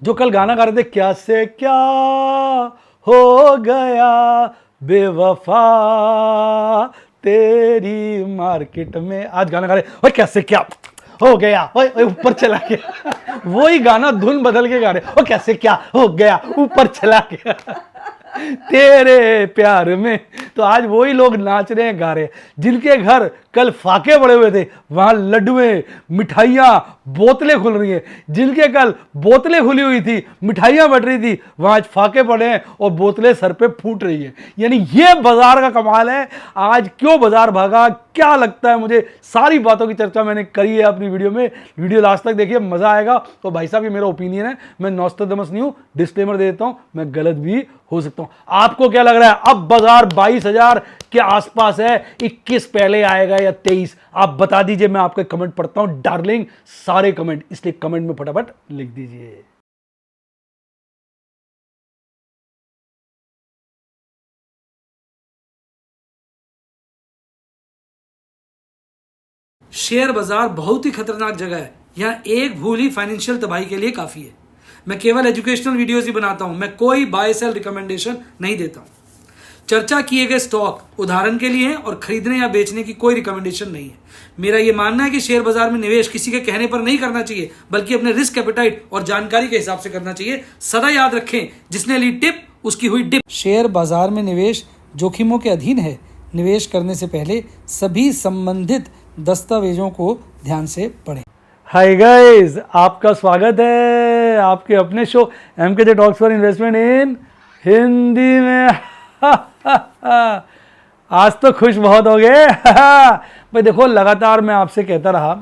जो कल गाना गा रहे थे, क्या से क्या हो गया बेवफा तेरी मार्केट में, आज गाना गा रहे ओए कैसे क्या हो गया, ओए ओए ऊपर चला गया। वही गाना धुन बदल के गा रहे, ओ कैसे क्या हो गया ऊपर चला गया तेरे प्यार में। तो आज वही लोग नाच रहे हैं, गा रहे हैं, जिनके घर कल फाके पड़े हुए थे वहां लड्डुएं, मिठाइयां, बोतलें खुल रही हैं। जिनके कल बोतलें खुली हुई थी, मिठाइयां बट रही थी, वहां आज फाके पड़े हैं और बोतलें सर पे फूट रही हैं। यानी ये बाजार का कमाल है। आज क्यों बाजार भागा, क्या लगता है मुझे, सारी बातों की चर्चा मैंने करी है अपनी वीडियो में। वीडियो लास्ट तक देखिए, मजा आएगा। तो भाई साहब, ये मेरा ओपिनियन है, मैं नॉस्ट्राडामस नहीं हूं, डिस्क्लेमर दे देता हूं, मैं गलत भी हो सकता हूं। आपको क्या लग रहा है, अब बाजार 22,000 के आसपास है, 21 पहले आएगा या 23? आप बता दीजिए, मैं आपके कमेंट पढ़ता हूं डार्लिंग, सारे कमेंट, इसलिए कमेंट में फटाफट लिख दीजिए। शेयर बाजार बहुत ही खतरनाक जगह है। यहां एक भूल ही फाइनेंशियल तबाही के लिए काफी है। मैं केवल एजुकेशनल वीडियोस ही बनाता हूं, मैं कोई बाय सेल रिकमेंडेशन नहीं देता हूं। चर्चा किए गए स्टॉक उदाहरण के लिए हैं और खरीदने या बेचने की कोई रिकमेंडेशन नहीं है। मेरा यह मानना है कि शेयर बाजार में निवेश किसी के कहने पर नहीं करना चाहिए, बल्कि अपने रिस्क एपेटाइट और जानकारी के हिसाब से करना चाहिए। सदा याद रखें, जिसने ली टिप उसकी हुई डिप। शेयर बाजार में निवेश जोखिमों के अधीन है। निवेश करने से पहले सभी संबंधित दस्तावेजों को ध्यान से पढ़ें। हाय गाइस, आपका स्वागत है आपके अपने show MKJ talks for investment इन हिंदी में। आज तो खुश बहुत हो गए। भाई देखो, लगातार मैं आपसे कहता रहा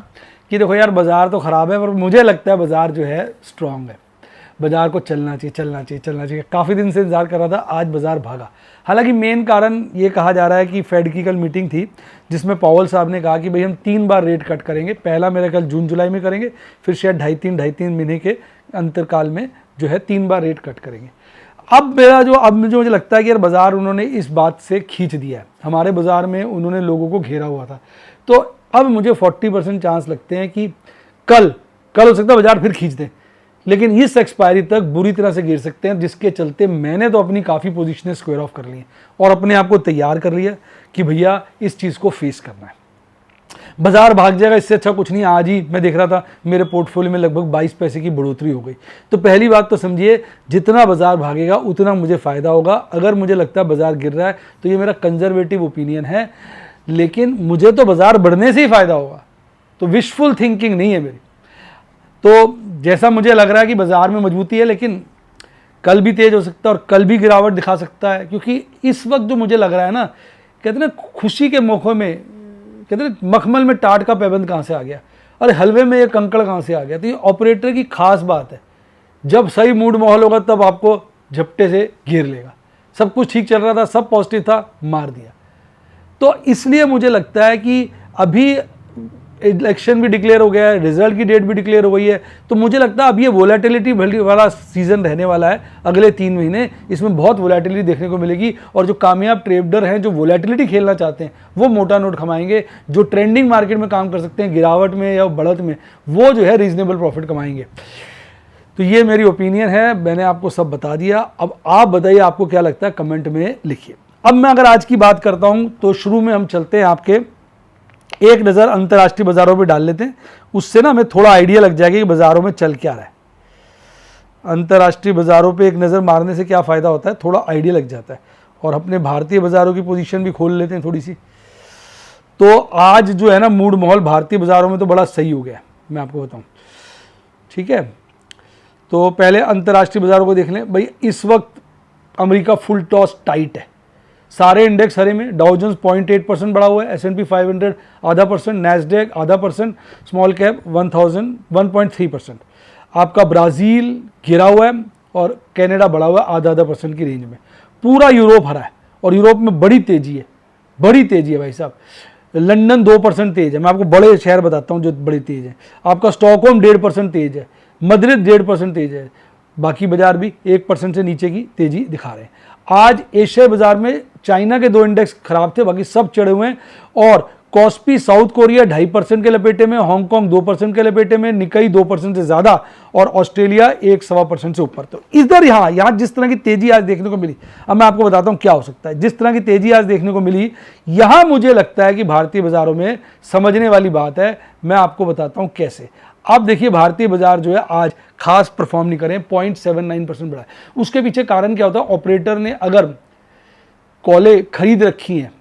कि देखो यार, बाजार तो ख़राब है, पर मुझे लगता है बाजार जो है स्ट्रांग है। बाजार को चलना चाहिए, चलना चाहिए, चलना चाहिए। काफ़ी दिन से इंतजार कर रहा था, आज बाजार भागा। हालांकि मेन कारण ये कहा जा रहा है कि फेड की कल मीटिंग थी, जिसमें पावेल साहब ने कहा कि भाई हम 3 बार रेट कट करेंगे। पहला मेरे कल जून जुलाई में करेंगे, फिर शायद ढाई तीन महीने के अंतरकाल में जो है 3 बार रेट कट करेंगे। अब मुझे लगता है कि यार बाजार उन्होंने इस बात से खींच दिया है। हमारे बाजार में उन्होंने लोगों को घेरा हुआ था, तो अब मुझे 40% चांस लगते हैं कि कल हो सकता है बाजार फिर खींच दें, लेकिन इस एक्सपायरी तक बुरी तरह से गिर सकते हैं। जिसके चलते मैंने तो अपनी काफ़ी पोजीशनें स्क्वायर ऑफ कर ली हैं और अपने आप को तैयार कर लिया कि भैया इस चीज़ को फेस करना है। बाजार भाग जाएगा, इससे अच्छा कुछ नहीं। आज ही मैं देख रहा था, मेरे पोर्टफोलियो में लगभग 22 पैसे की बढ़ोतरी हो गई। तो पहली बात तो समझिए, जितना बाजार भागेगा उतना मुझे फ़ायदा होगा। अगर मुझे लगता है बाजार गिर रहा है तो ये मेरा कंजर्वेटिव ओपिनियन है, लेकिन मुझे तो बाजार बढ़ने से ही फ़ायदा होगा। तो विशफुल थिंकिंग नहीं है मेरी। तो जैसा मुझे लग रहा है कि बाजार में मजबूती है, लेकिन कल भी तेज हो सकता है और कल भी गिरावट दिखा सकता है। क्योंकि इस वक्त जो मुझे लग रहा है ना, कहते हैं ना खुशी के मौक़ों में, कहते हैं मखमल में टाट का पैबंद कहाँ से आ गया, अरे हलवे में ये कंकड़ कहाँ से आ गया। तो ये ऑपरेटर की खास बात है, जब सही मूड माहौल होगा तब आपको झपटे से घेर लेगा। सब कुछ ठीक चल रहा था, सब पॉजिटिव था, मार दिया। तो इसलिए मुझे लगता है कि अभी इलेक्शन भी डिक्लेयर हो गया है, रिजल्ट की डेट भी डिक्लेयर हो गई है, तो मुझे लगता है अब ये वोलेटिलिटी वाला सीजन रहने वाला है। अगले 3 महीने इसमें बहुत वोलेटिलिटी देखने को मिलेगी, और जो कामयाब ट्रेडर हैं, जो वोलेटिलिटी खेलना चाहते हैं, वो मोटा नोट कमाएंगे। जो ट्रेंडिंग मार्केट में काम कर सकते हैं, गिरावट में या बढ़त में, वो जो है रीजनेबल प्रॉफिट कमाएंगे। तो ये मेरी ओपिनियन है, मैंने आपको सब बता दिया। अब आप बताइए आपको क्या लगता है, कमेंट में लिखिए। अब मैं अगर आज की बात करता हूँ तो शुरू में हम चलते हैं, आपके एक नज़र अंतर्राष्ट्रीय बाजारों पे डाल लेते हैं। उससे ना हमें थोड़ा आइडिया लग जाएगा कि बाजारों में चल क्या रहा है। अंतर्राष्ट्रीय बाजारों पे एक नज़र मारने से क्या फ़ायदा होता है, थोड़ा आइडिया लग जाता है। और अपने भारतीय बाजारों की पोजीशन भी खोल लेते हैं थोड़ी सी। तो आज जो है ना मूड माहौल भारतीय बाजारों में तो बड़ा सही हो गया, मैं आपको बताऊँ। ठीक है, तो पहले अंतर्राष्ट्रीय बाजारों को देख लें। भाई इस वक्त अमेरिका फुल टॉस टाइट है, सारे इंडेक्स हरे में। डाउ जोन्स 0.8% बढ़ा हुआ है, S&P 500 0.5%, नैस्डैक 0.5%, स्मॉल कैप 1000 1.3%। आपका ब्राज़ील गिरा हुआ है और कनाडा बढ़ा हुआ है आधा % की रेंज में। पूरा यूरोप हरा है, और यूरोप में बड़ी तेज़ी है, बड़ी तेज़ी है भाई साहब। लंदन 2% तेज़ है, मैं आपको बड़े शहर बताता हूँ जो बड़ी तेज़ है। आपका स्टॉकहोम 1.5% तेज़ है, मद्रिद 1.5% तेज़ है। बाकी बाजार भी 1% से नीचे की तेज़ी दिखा रहे हैं। आज एशिया बाजार में चाइना के 2 इंडेक्स खराब थे, बाकी सब चढ़े हुए हैं। और कॉस्पी साउथ कोरिया 2.5% के लपेटे में, हांगकांग 2% के लपेटे में, निकाई 2% से ज्यादा और ऑस्ट्रेलिया 1.25% से ऊपर। तो इधर यहां जिस तरह की तेजी आज देखने को मिली, अब मैं आपको बताता हूं क्या हो सकता है। जिस तरह की तेजी आज देखने को मिली, यहां मुझे लगता है कि भारतीय बाजारों में समझने वाली बात है। मैं आपको बताता हूं कैसे। आप देखिए भारतीय बाजार जो है आज खास परफॉर्म नहीं करें, 0.79% बढ़ा है। उसके पीछे कारण क्या होता है, ऑपरेटर ने अगर कॉलें खरीद रखी हैं,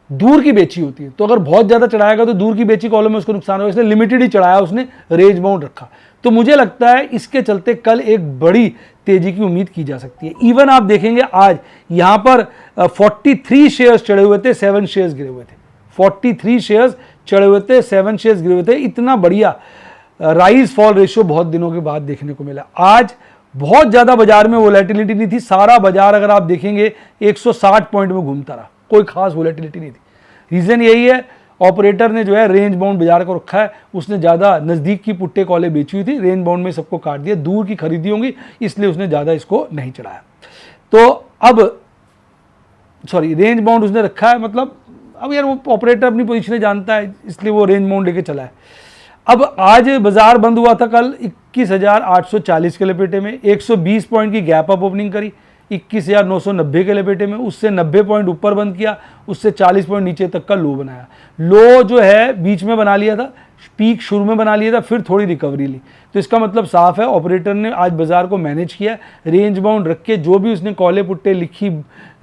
दूर की बेची होती है, तो अगर बहुत ज्यादा चढ़ाएगा तो दूर की बेची कॉलों में उसको नुकसान होगा, इसलिए लिमिटेड ही चढ़ाया, उसने रेंज बाउंड रखा। तो मुझे लगता है इसके चलते कल एक बड़ी तेजी की उम्मीद की जा सकती है। इवन आप देखेंगे आज यहां पर 43 शेयर्स चढ़े हुए थे, 7 शेयर्स गिरे हुए थे। 43 शेयर्स चढ़े हुए थे, 7 शेयर्स गिरे हुए थे। इतना बढ़िया राइज फॉल रेशियो बहुत दिनों के बाद देखने को मिला। आज बहुत ज्यादा बाजार में वोलेटिलिटी नहीं थी। सारा बाजार अगर आप देखेंगे 160 पॉइंट में घूमता रहा, कोई खास वोलेटिलिटी नहीं थी। रीजन यही है, ऑपरेटर ने जो है रेंज बाउंड बाजार को रखा है। उसने ज्यादा नजदीक की पुट्टे कॉलें बेची हुई थी, रेंज बाउंड में सबको काट दिया। दूर की खरीदी होंगी इसलिए उसने ज्यादा इसको नहीं चढ़ाया। तो अब रेंज बाउंड उसने रखा है, मतलब अब यार वो ऑपरेटर अपनी पोजीशन जानता है, इसलिए वो रेंज बाउंड लेके चला है। अब आज बाजार बंद हुआ था कल 21,840 के लपेटे में, 120 पॉइंट की गैप अप ओपनिंग करी 21,990 के लपेटे में, उससे 90 पॉइंट ऊपर बंद किया, उससे 40 पॉइंट नीचे तक का लो बनाया। लो जो है बीच में बना लिया था, पीक शुरू में बना लिया था, फिर थोड़ी रिकवरी ली। तो इसका मतलब साफ है ऑपरेटर ने आज बाजार को मैनेज किया, रेंज बाउंड रख के जो भी उसने कॉले पुट्टे लिखी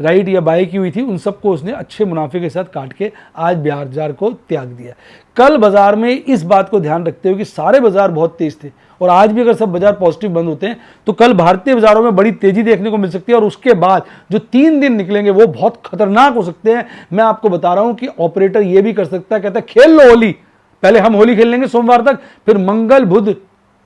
राइट या बाय की हुई थी, उन सबको उसने अच्छे मुनाफे के साथ काट के आज बाजार को त्याग दिया। कल बाजार में इस बात को ध्यान रखते हुए कि सारे बाजार बहुत तेज थे और आज भी अगर सब बाजार पॉजिटिव बंद होते हैं तो कल भारतीय बाजारों में बड़ी तेजी देखने को मिल सकती है। और उसके बाद जो 3 दिन निकलेंगे वो बहुत खतरनाक हो सकते हैं। मैं आपको बता रहा हूं कि ऑपरेटर ये भी कर सकता है, कहता है खेल लो होली, पहले हम होली खेल लेंगे सोमवार तक, फिर मंगल बुध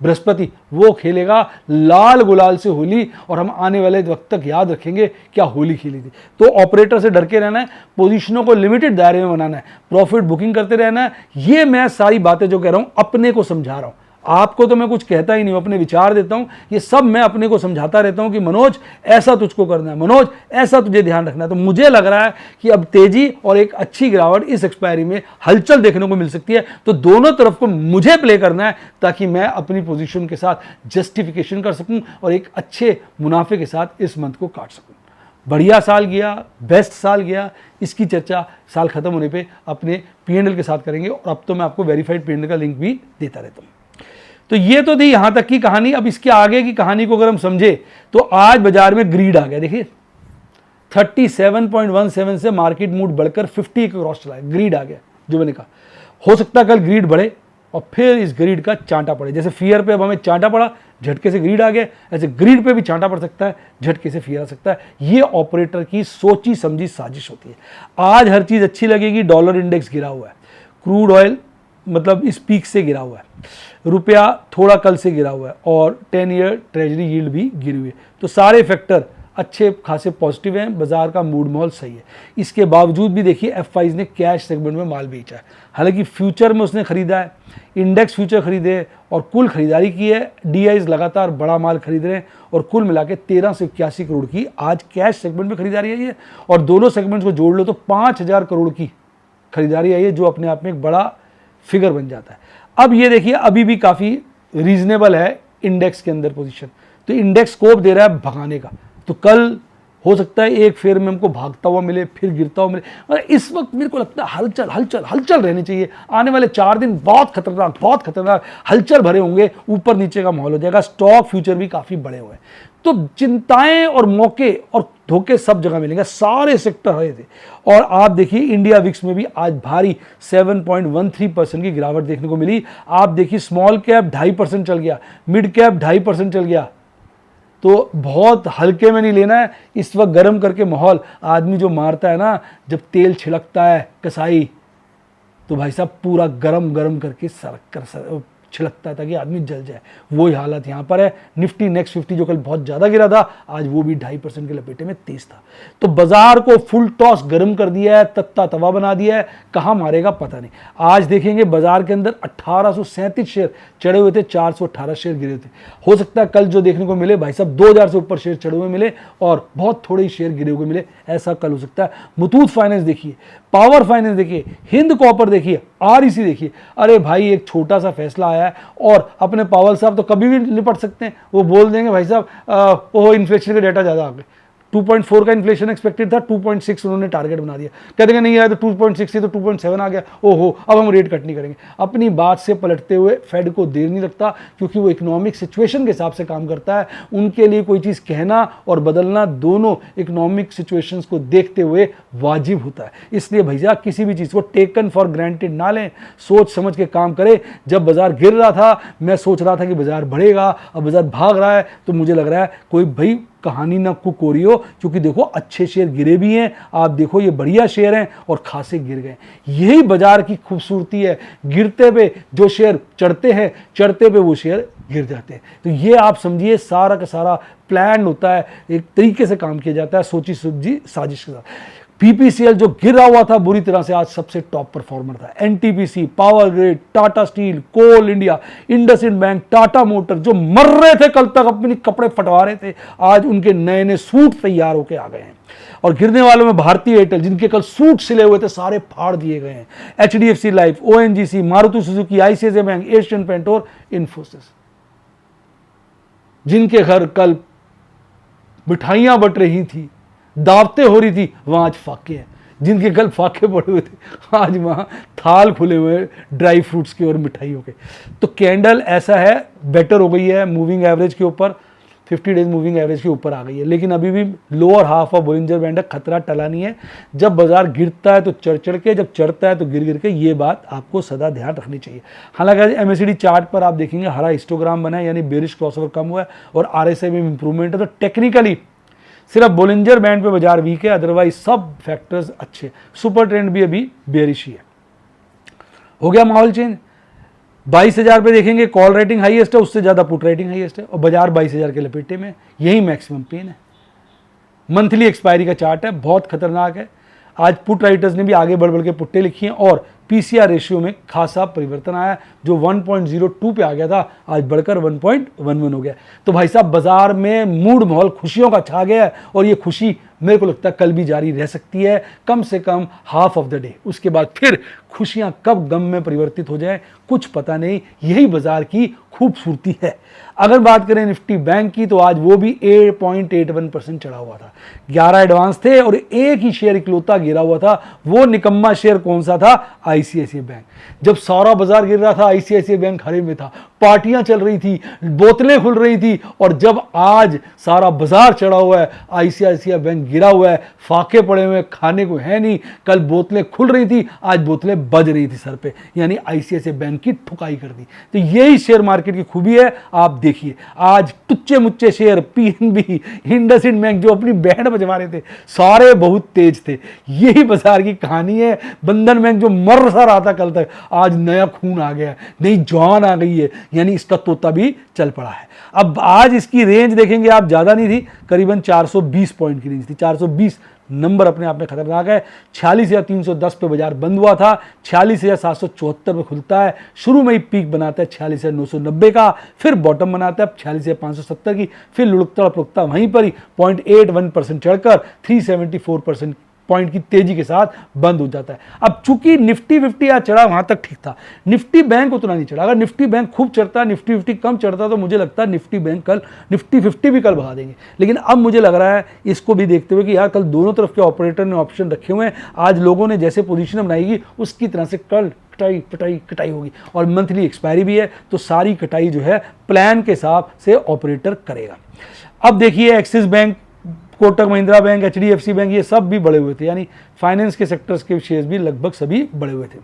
बृहस्पति वो खेलेगा लाल गुलाल से होली, और हम आने वाले वक्त तक याद रखेंगे क्या होली खेली थी। तो ऑपरेटर से डर के रहना है, पोजीशनों को लिमिटेड दायरे में बनाना है, प्रॉफिट बुकिंग करते रहना है। ये मैं सारी बातें जो कह रहा हूं अपने को समझा रहा हूं, आपको तो मैं कुछ कहता ही नहीं हूं, अपने विचार देता हूं। ये सब मैं अपने को समझाता रहता हूं कि मनोज ऐसा तुझको करना है, मनोज ऐसा तुझे ध्यान रखना है। तो मुझे लग रहा है कि अब तेजी और एक अच्छी गिरावट इस एक्सपायरी में हलचल देखने को मिल सकती है। तो दोनों तरफ को मुझे प्ले करना है ताकि मैं अपनी पोजीशन के साथ जस्टिफिकेशन कर सकूं और एक अच्छे मुनाफे के साथ इस मंथ को काट सकूं। बढ़िया साल गया, बेस्ट साल गया, इसकी चर्चा साल खत्म होने पे अपने P&L के साथ करेंगे। और अब तो मैं आपको वेरीफाइड P&L का लिंक भी देता रहता हूं। तो ये तो थी यहां तक की कहानी। अब इसके आगे की कहानी को अगर हम समझे तो आज बाजार में ग्रीड आ गया। देखिए 37.17 से मार्केट मूड बढ़कर 50 के क्रॉस चला है, ग्रीड आ गया। जो मैंने कहा हो सकता है कल ग्रीड बढ़े और फिर इस ग्रीड का चांटा पड़े। जैसे फियर पे अब हमें चांटा पड़ा, झटके से ग्रीड आ गया, ऐसे ग्रीड पे भी चांटा पड़ सकता है, झटके से फियर आ सकता है। ये ऑपरेटर की सोची समझी साजिश होती है। आज हर चीज अच्छी लगेगी। डॉलर इंडेक्स गिरा हुआ है, क्रूड ऑयल मतलब इस पीक से गिरा हुआ है, रुपया थोड़ा कल से गिरा हुआ है और 10 ईयर ट्रेजरी यील्ड भी गिरी हुई है। तो सारे फैक्टर अच्छे खासे पॉजिटिव हैं, बाजार का मूड माहौल सही है। इसके बावजूद भी देखिए F5 ने कैश सेगमेंट में माल बेचा है। हालांकि फ्यूचर में उसने खरीदा है, इंडेक्स फ्यूचर खरीदे और कुल खरीदारी की है। DIs लगातार बड़ा माल खरीद रहे हैं और कुल मिला के 13 से 81 करोड़ की आज कैश सेगमेंट में खरीदारी आई है। और दोनों सेगमेंट्स को जोड़ लो तो 5000 करोड़ की खरीदारी आई है, जो अपने आप में एक बड़ा फिगर बन जाता है। अब ये देखिए अभी भी काफ़ी रीजनेबल है इंडेक्स के अंदर पोजीशन, तो इंडेक्स स्कोप दे रहा है भगाने का। तो कल हो सकता है एक फेयर में हमको भागता हुआ मिले, फिर गिरता हुआ मिले। और इस वक्त मेरे को लगता है हलचल हलचल हलचल रहनी चाहिए। आने वाले 4 दिन बहुत खतरनाक हलचल भरे होंगे, ऊपर नीचे का माहौल हो जाएगा। स्टॉक फ्यूचर भी काफ़ी बड़े हुए हैं, तो चिंताएं और मौके और धोखे सब जगह मिलेंगे, सारे सेक्टर रहे थे। और आप देखिए इंडिया विक्स में भी आज भारी 7.13% की गिरावट देखने को मिली। आप देखिए स्मॉल कैप 2.5% चल गया, मिड कैप 2.5% चल गया। तो बहुत हल्के में नहीं लेना है इस वक्त गर्म करके माहौल। आदमी जो मारता है ना, जब तेल छिड़कता है कसाई, तो भाई साहब पूरा गरम करके छिड़कता है ताकि आदमी जल जाए। वही हालत यहाँ पर है। निफ्टी नेक्स्ट 50 जो कल बहुत ज़्यादा गिरा था, आज वो भी 2.5% के लपेटे में तेज था। तो बाजार को फुल टॉस गर्म कर दिया है, तत्ता तवा बना दिया है। कहाँ मारेगा पता नहीं। आज देखेंगे बाजार के अंदर 1837 शेयर चढ़े हुए थे, 418 शेयर गिरे थे। हो सकता है कल जो देखने को मिले भाई साहब 2000 से ऊपर शेयर चढ़े हुए मिले और बहुत थोड़े ही शेयर गिरे हुए मिले, ऐसा कल हो सकता है। मुथूट फाइनेंस देखिए पावर फाइनेंस देखिए, हिंद कॉपर देखिए, आरईसी देखिए। अरे भाई एक छोटा सा फैसला आया है और अपने पावल साहब तो कभी भी निपट सकते हैं, वो बोल देंगे भाई साहब वो इन्फ्लेशन के डेटा ज़्यादा आ गए, 2.4 का इन्फ्लेशन एक्सपेक्टेड था, 2.6 उन्होंने टारगेट बना दिया, कह देंगे नहीं आया तो 2.6 तो 2.7 आ गया, ओहो अब हम रेट कट नहीं करेंगे। अपनी बात से पलटते हुए फेड को देर नहीं लगता, क्योंकि वो इकोनॉमिक सिचुएशन के हिसाब से काम करता है। उनके लिए कोई चीज़ कहना और बदलना दोनों इकोनॉमिक सिचुएशंस को देखते हुए वाजिब होता है। इसलिए भैया किसी भी चीज़ को टेकन फॉर ग्रांटेड ना लें, सोच समझ के काम करें। जब बाजार गिर रहा था मैं सोच रहा था कि बाजार बढ़ेगा, अब बाजार भाग रहा है तो मुझे लग रहा है कोई भाई कहानी ना कुक हो रही हो, क्योंकि देखो अच्छे शेयर गिरे भी हैं, आप देखो ये बढ़िया शेयर हैं और खासे गिर गए। यही बाजार की खूबसूरती है, गिरते पे जो शेयर चढ़ते हैं, चढ़ते पे वो शेयर गिर जाते हैं। तो ये आप समझिए सारा का सारा प्लान होता है, एक तरीके से काम किया जाता है, सोची समझी साजिश के साथ। पीपीसीएल जो गिरा हुआ था बुरी तरह से, आज सबसे टॉप परफॉर्मर था। NTPC, power grid, Tata steel, coal India, IndusInd bank, Tata motor जो मर रहे थे कल तक, अपने कपड़े फटवा रहे थे, आज उनके नए नए सूट तैयार होके आ गए हैं। और गिरने वालों में भारतीय एयरटेल, जिनके कल सूट सिले हुए थे सारे फाड़ दिए गए हैं। HDFC life, ONGC, Maruti Suzuki, ICICI bank, Asian paint और इन्फोसिस, जिनके घर कल मिठाइयां बट रही थी, दावतें हो रही थी, वहां आज फाके हैं। जिनके कल फाके पड़े हुए थे आज वहां थाल खुले हुए ड्राई फ्रूट्स के और मिठाइयों के। तो कैंडल ऐसा है बेटर हो गई है, मूविंग एवरेज के ऊपर 50 डेज मूविंग एवरेज के ऊपर आ गई है, लेकिन अभी भी lower half of Bollinger band है, खतरा टला नहीं है। जब बाजार गिरता है तो चढ़ चढ़ के, जब चढ़ता है तो गिर गिर के, ये बात आपको सदा ध्यान रखनी चाहिए। हालांकि एमएससीडी चार्ट पर आप देखेंगे हरा हिस्टोग्राम बना है, यानी बेरिश क्रॉसओवर कम हुआ है और आरएसआई में इंप्रूवमेंट है। तो टेक्निकली सिर्फ बोलिंजर बैंड पे बाजार वीक है, अदरवाइज सब फैक्टर्स अच्छे। सुपर ट्रेंड भी अभी बेरिश ही है। हो गया माहौल चेंज। 22,000 पे देखेंगे कॉल रेटिंग हाईएस्ट है, उससे ज्यादा पुट रेटिंग हाईएस्ट है और बाजार 22,000 के लपेटे में, यही मैक्सिमम पेन है। मंथली एक्सपायरी का चार्ट है, बहुत खतरनाक है। आज पुट राइटर्स ने भी आगे बढ़ बढ़ के पुट्टे लिखी हैं और पीसीआर रेशियो में खासा परिवर्तन आया, जो 1.02 पे आ गया था आज बढ़कर 1.11 हो गया। तो भाई साहब बाजार में मूड माहौल खुशियों का छा गया है और ये खुशी मेरे को लगता है कल भी जारी रह सकती है, कम से कम हाफ ऑफ द डे। उसके बाद फिर खुशियां कब गम में परिवर्तित हो जाए कुछ पता नहीं, यही बाजार की खूबसूरती है। अगर बात करें निफ्टी बैंक की तो आज वो भी 8.81% चढ़ा हुआ था। 11 एडवांस थे और एक ही शेयर इकलौता गिरा हुआ था। वो निकम्मा शेयर कौन सा था? ICICI bank. जब सारा बाजार गिर रहा था आईसीआईसीआई बैंक हरे में था, पार्टियां चल रही थी, बोतलें खुल रही थी, और जब आज सारा बाजार चढ़ा हुआ है आईसीआईसीआई बैंक गिरा हुआ है, फाके पड़े हुए, खाने को है नहीं। कल बोतलें खुल रही थी, आज बोतलें बज रही थी सर पे, यानी आईसीआईसीआई बैंक की ठुकाई कर दी। तो यही शेयर मार्केट की खूबी है। आप देखिए आज टुच्चे मुच्चे शेयर, पीएनबी, इंडसइंड बैंक जो अपनी बैंड बजवा रहे थे, सारे बहुत तेज थे। यही बाजार की कहानी है। बंधन बैंक जो मर सा रहा था कल तक, आज नया खून आ गया, नई जान आ गई है, यानी इसका तोता भी चल पड़ा है। अब आज इसकी रेंज देखेंगे आप, ज्यादा नहीं थी, करीबन 420 पॉइंट की रेंज थी। 420 नंबर अपने आप में खतरनाक है। 46,310 पे बाजार बंद हुआ था, 46,774 पे खुलता है। शुरू में ही पीक बनाता है 46,990 का, फिर बॉटम बनाता है 46,570 की, फिर लुढ़कता लुढ़कता वहीं पर ही 0.81% चढ़कर 374% पॉइंट की तेजी के साथ बंद हो जाता है। अब चूंकि निफ्टी 50 आज चढ़ा, वहां तक ठीक था, निफ्टी बैंक उतना नहीं चढ़ा। अगर निफ्टी बैंक खूब चढ़ता, निफ्टी 50 कम चढ़ता, तो मुझे लगता है निफ्टी बैंक कल, निफ्टी 50 भी कल बढ़ा देंगे। लेकिन अब मुझे लग रहा है इसको भी देखते हुए कि यार कल दोनों तरफ के ऑपरेटर ने ऑप्शन रखे हुए हैं, आज लोगों ने जैसे पोजीशन बनाएगी उसकी तरह से कल कटाई होगी। और मंथली एक्सपायरी भी है, तो सारी कटाई जो है प्लान के हिसाब से ऑपरेटर करेगा। अब देखिए axis bank, Kotak Mahindra bank, HDFC bank, ये सब भी बढ़े हुए थे, यानी फाइनेंस के सेक्टर्स के शेयर्स भी लगभग सभी बढ़े हुए थे।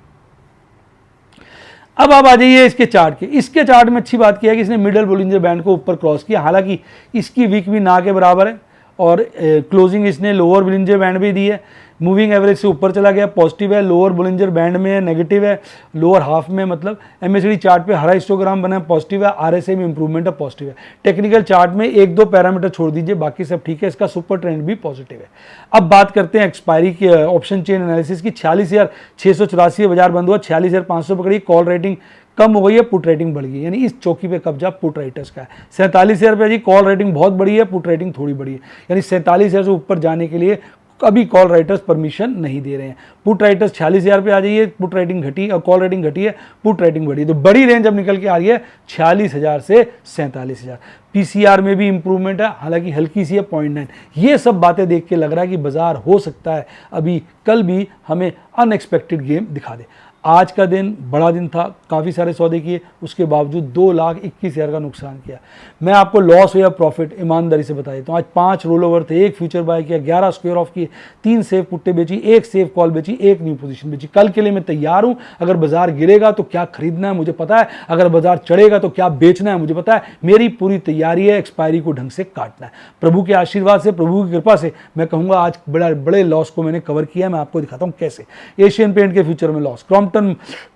अब आप आ जाइए इसके चार्ट के। इसके चार्ट में अच्छी बात किया कि इसने मिडल बोलिंजर बैंड को ऊपर क्रॉस किया, हालांकि इसकी वीक भी ना के बराबर है और क्लोजिंग इसने लोअर बोलिंजर बैंड भी दी है। मूविंग एवरेज से ऊपर चला गया, पॉजिटिव है। लोअर बोलिंजर बैंड में है, नेगेटिव है। लोअर हाफ में मतलब एमएससीडी चार्ट पे हरा हिस्टोग्राम बना है, पॉजिटिव है। आरएसआई में इंप्रूवमेंट है, पॉजिटिव है। टेक्निकल चार्ट में एक दो पैरामीटर छोड़ दीजिए, बाकी सब ठीक है। इसका सुपर ट्रेंड भी पॉजिटिव है। अब बात करते हैं एक्सपायरी की, ऑप्शन चेन एनालिसिस की। 46,684 बाजार बंद हुआ, 46,500 पकड़ी। कॉल रेटिंग कम हो गई है, पुट रेटिंग बढ़ गई है, यानी इस चौकी पे कब्जा पुट राइटर्स का है। 47,000 रुपये जी, कॉल रेटिंग बहुत बड़ी है, पुट रेटिंग थोड़ी बड़ी है, यानी 47,000 से ऊपर जाने के लिए अभी कॉल राइटर्स परमिशन नहीं दे रहे हैं। पुट राइटर्स 46,000 पे आ जाइए, पुट राइटिंग घटी और कॉल राइटिंग घटी है, पुट राइटिंग बढ़ी, तो बड़ी रेंज अब निकल के आ रही है 46,000 से 47,000। पीसीआर में भी इंप्रूवमेंट है, हालांकि हल्की सी है 0.9। ये सब बातें देख के लग रहा है कि बाजार हो सकता है अभी कल भी हमें अनएक्सपेक्टेड गेम दिखा दे। आज का दिन बड़ा दिन था, काफ़ी सारे सौदे किए, उसके बावजूद 2,21,000 का नुकसान किया। मैं आपको लॉस या प्रॉफिट ईमानदारी से बता देता हूँ। आज 5 roll over the, 1 future bye किया, 11 स्क्वायर ऑफ किए, 3 सेफ पुट्टे बेची, 1 सेफ कॉल बेची, 1 न्यू पोजीशन बेची। कल के लिए मैं तैयार हूँ। अगर बाजार गिरेगा तो क्या खरीदना है मुझे पता है, अगर बाजार चढ़ेगा तो क्या बेचना है मुझे पता है। मेरी पूरी तैयारी है एक्सपायरी को ढंग से काटना है। प्रभु के आशीर्वाद से, प्रभु की कृपा से मैं कहूँगा आज बड़े लॉस को मैंने कवर किया है। मैं आपको दिखाता हूँ कैसे। एशियन पेंट के फ्यूचर में लॉस, क्रॉम्पटन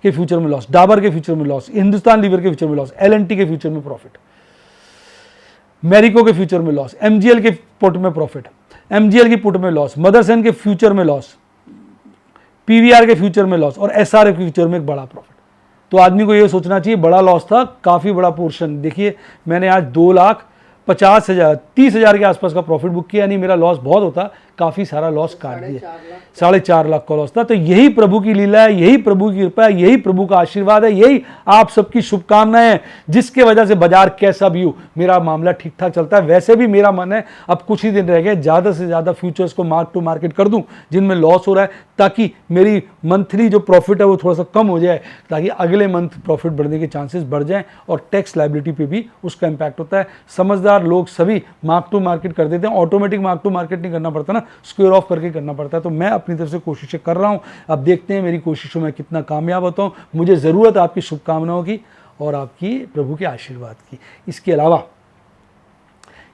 के फ्यूचर में लॉस, डाबर के फ्यूचर में लॉस, हिंदुस्तान लीवर के फ्यूचर में लॉस, एलएनटी के फ्यूचर में प्रॉफिट, मैरिको के फ्यूचर में लॉस, एमजीएल के पुट में प्रॉफिट, एमजीएल की पुट में लॉस, मदरसन के फ्यूचर में लॉस, पीवीआर के फ्यूचर में लॉस और एसआर के फ्यूचर में एक बड़ा प्रॉफिट। तो आदमी को यह सोचना चाहिए बड़ा लॉस था, काफी बड़ा पोर्शन। देखिए मैंने आज 2,50,000 30,000 के आसपास का प्रॉफिट बुक किया, यानी मेरा लॉस बहुत होता, काफी सारा लॉस काट दिया, 4.5 लाख का लॉस था। तो यही प्रभु की लीला है, यही प्रभु की कृपा है, यही प्रभु का आशीर्वाद है, यही आप सबकी शुभकामनाएं हैं, जिसके वजह से बाजार कैसा भी हो मेरा मामला ठीक ठाक चलता है। वैसे भी मेरा मन है अब कुछ ही दिन रह गए, ज्यादा से ज्यादा फ्यूचर्स को मार्क टू मार्केट कर दूं जिनमें लॉस हो रहा है, ताकि मेरी मंथली जो प्रॉफिट है वो थोड़ा सा कम हो जाए, ताकि अगले मंथ प्रॉफिट बढ़ने के चांसेस बढ़ जाएं। और टैक्स लायबिलिटी पे भी उसका इंपैक्ट होता है। समझदार लोग सभी मार्क टू मार्केट कर देते हैं, ऑटोमेटिक मार्क टू मार्केट नहीं करना पड़ता ना, स्क्वायर ऑफ करके करना पड़ता है। तो मैं अपनी तरफ से कोशिशें कर रहा हूं, अब देखते हैं मेरी कोशिशों में कितना कामयाब होता हूं। मुझे ज़रूरत आपकी शुभकामनाओं की और आपकी प्रभु के आशीर्वाद की। इसके अलावा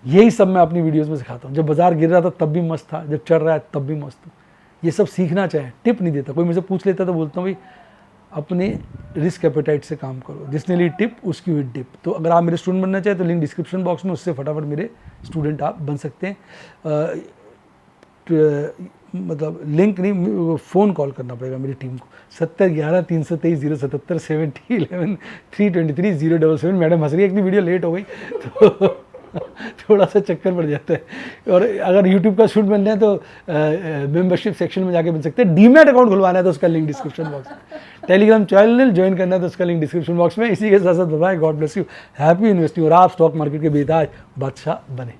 यही सब मैं अपनी वीडियोस में सिखाता हूं। जब बाजार गिर रहा था तब भी मस्त था, जब चढ़ रहा है तब भी मस्त हूँ। ये सब सीखना चाहे, टिप नहीं देता। कोई मुझसे पूछ लेता तो बोलता हूँ भाई अपने रिस्क एपेटाइट से काम करो, जिसने ली टिप उसकी हुई टिप। तो अगर आप मेरे स्टूडेंट बनना चाहें तो लिंक डिस्क्रिप्शन बॉक्स में, उससे फटाफट मेरे स्टूडेंट आप बन सकते हैं। मतलब लिंक नहीं, फ़ोन कॉल करना पड़ेगा मेरी टीम को 7011 323 077 70 11 323 077। मैडम हंस रही है, एक भी वीडियो लेट हो गई तो थोड़ा सा चक्कर पड़ जाता है। और अगर यूट्यूब का शूट बनना है तो मेंबरशिप सेक्शन में जाके बन सकते हैं। डीमैट अकाउंट खुलवाना है तो उसका लिंक डिस्क्रिप्शन बॉक्स में, टेलीग्राम चैनल ज्वाइन करना है तो उसका लिंक डिस्क्रिप्शन बॉक्स में। इसी के साथ साथ bye, god bless you, happy investing और आप स्टॉक मार्केट के बेताज बादशाह बने।